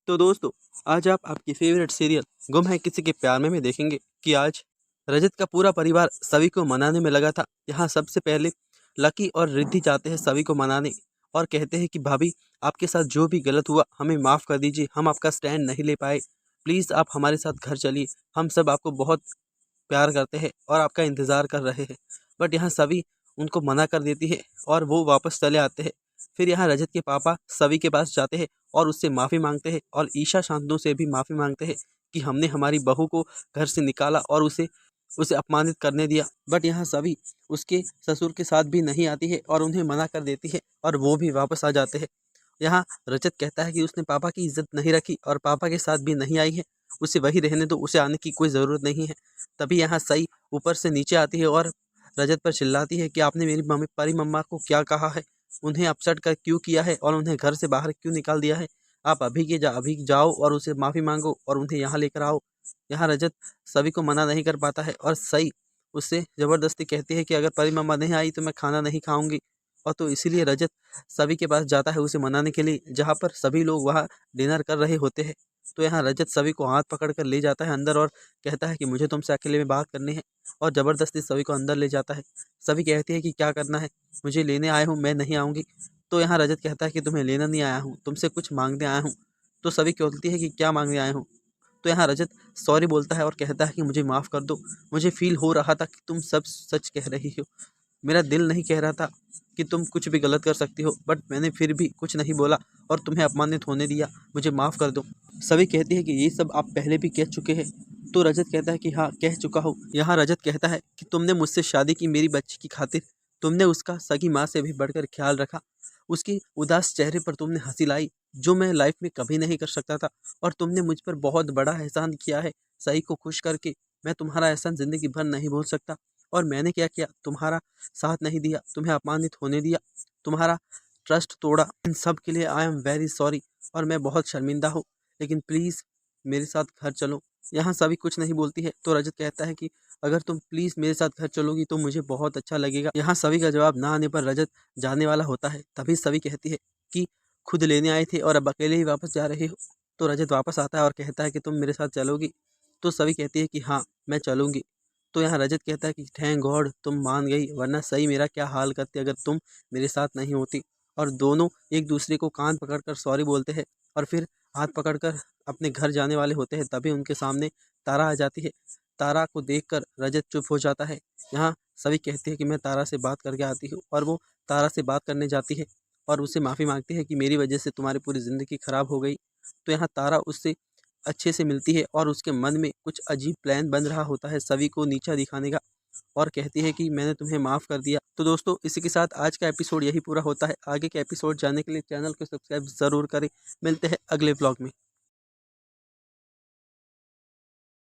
तो दोस्तों, आज आप आपकी फेवरेट सीरियल गुम है किसी के प्यार में देखेंगे कि आज रजत का पूरा परिवार सभी को मनाने में लगा था। यहाँ सबसे पहले लकी और रिद्धि जाते हैं सभी को मनाने और कहते हैं कि भाभी, आपके साथ जो भी गलत हुआ हमें माफ़ कर दीजिए, हम आपका स्टैंड नहीं ले पाए, प्लीज़ आप हमारे साथ घर चलिए, हम सब आपको बहुत प्यार करते हैं और आपका इंतज़ार कर रहे हैं। बट यहाँ सभी उनको मना कर देती है और वो वापस चले आते हैं। फिर यहाँ रजत के पापा सभी के पास जाते हैं और उससे माफ़ी मांगते हैं और ईशा शांतनु से भी माफ़ी मांगते हैं कि हमने हमारी बहू को घर से निकाला और उसे उसे अपमानित करने दिया। बट यहाँ सभी उसके ससुर के साथ भी नहीं आती है और उन्हें मना कर देती है और वो भी वापस आ जाते हैं। यहाँ रजत कहता है कि उसने पापा की इज्जत नहीं रखी और पापा के साथ भी नहीं आई है, उसे वही रहने दो, उसे आने की कोई ज़रूरत नहीं है। तभी यहाँ सई ऊपर से नीचे आती है और रजत पर चिल्लाती है कि आपने मेरी मम्मी परी मम्मा को क्या कहा है, उन्हें अपसेट कर क्यों किया है और उन्हें घर से बाहर क्यों निकाल दिया है। आप अभी जाओ और उसे माफ़ी मांगो और उन्हें यहाँ लेकर आओ। यहाँ रजत सभी को मना नहीं कर पाता है और सई उससे ज़बरदस्ती कहती है कि अगर परी मम्मा नहीं आई तो मैं खाना नहीं खाऊंगी। और तो इसीलिए रजत सभी के पास जाता है उसे मनाने के लिए, जहाँ पर सभी लोग वहाँ डिनर कर रहे होते हैं। तो यहाँ रजत सभी को हाथ पकड़ कर ले जाता है अंदर और कहता है कि मुझे तुमसे अकेले में बात करनी है, और ज़बरदस्ती सभी को अंदर ले जाता है। सभी कहती है कि क्या करना है, मुझे लेने आए हूँ, मैं नहीं आऊँगी। तो यहाँ रजत कहता है कि तुम्हें लेना नहीं आया हूँ, तुमसे कुछ मांगने आया हूँ। तो सभी कहती है कि क्या मांगने आए हो। तो यहाँ रजत सॉरी बोलता है और कहता है कि मुझे माफ़ कर दो, मुझे फ़ील हो रहा था कि तुम सब सच कह रही हो, मेरा दिल नहीं कह रहा था कि तुम कुछ भी गलत कर सकती हो, बट मैंने फिर भी कुछ नहीं बोला और तुम्हें अपमानित होने दिया, मुझे माफ़ कर दो। सभी कहती है कि ये सब आप पहले भी कह चुके हैं। तो रजत कहता है कि हाँ, कह चुका हूँ। यहाँ रजत कहता है कि तुमने मुझसे शादी की मेरी बच्ची की खातिर, तुमने उसका सगी माँ से भी बढ़कर ख्याल रखा, उसकी उदास चेहरे पर तुमने हंसी लाई, जो मैं लाइफ में कभी नहीं कर सकता था, और तुमने मुझ पर बहुत बड़ा एहसान किया है सही को खुश करके। मैं तुम्हारा एहसान ज़िंदगी भर नहीं भूल सकता। और मैंने क्या किया, तुम्हारा साथ नहीं दिया, तुम्हें अपमानित होने दिया, तुम्हारा ट्रस्ट तोड़ा, इन सब के लिए आई एम वेरी सॉरी और मैं बहुत शर्मिंदा हूँ, लेकिन प्लीज़ मेरे साथ घर चलो। यहाँ सभी कुछ नहीं बोलती है। तो रजत कहता है कि अगर तुम प्लीज़ मेरे साथ घर चलोगी तो मुझे बहुत अच्छा लगेगा। यहाँ सभी का जवाब ना आने पर रजत जाने वाला होता है। तभी सभी कहती है कि खुद लेने आए थे और अब अकेले ही वापस जा रहे हो। तो रजत वापस आता है और कहता है कि तुम मेरे साथ चलोगी। तो सभी कहती है कि हाँ, मैं चलूँगी। तो यहाँ रजत कहता है कि थैंक गॉड तुम मान गई, वरना सही मेरा क्या हाल करती अगर तुम मेरे साथ नहीं होती। और दोनों एक दूसरे को कान पकड़कर सॉरी बोलते हैं और फिर हाथ पकड़कर अपने घर जाने वाले होते हैं। तभी उनके सामने तारा आ जाती है। तारा को देखकर रजत चुप हो जाता है। यहाँ सभी कहते हैं कि मैं तारा से बात करके आती हूँ, और वो तारा से बात करने जाती है और उससे माफ़ी मांगती है कि मेरी वजह से तुम्हारी पूरी ज़िंदगी ख़राब हो गई। तो यहाँ तारा उससे अच्छे से मिलती है और उसके मन में कुछ अजीब प्लान बन रहा होता है सभी को नीचा दिखाने का, और कहती है कि मैंने तुम्हें माफ़ कर दिया। तो दोस्तों, इसी के साथ आज का एपिसोड यही पूरा होता है। आगे के एपिसोड जानने के लिए चैनल को सब्सक्राइब ज़रूर करें। मिलते हैं अगले ब्लॉग में।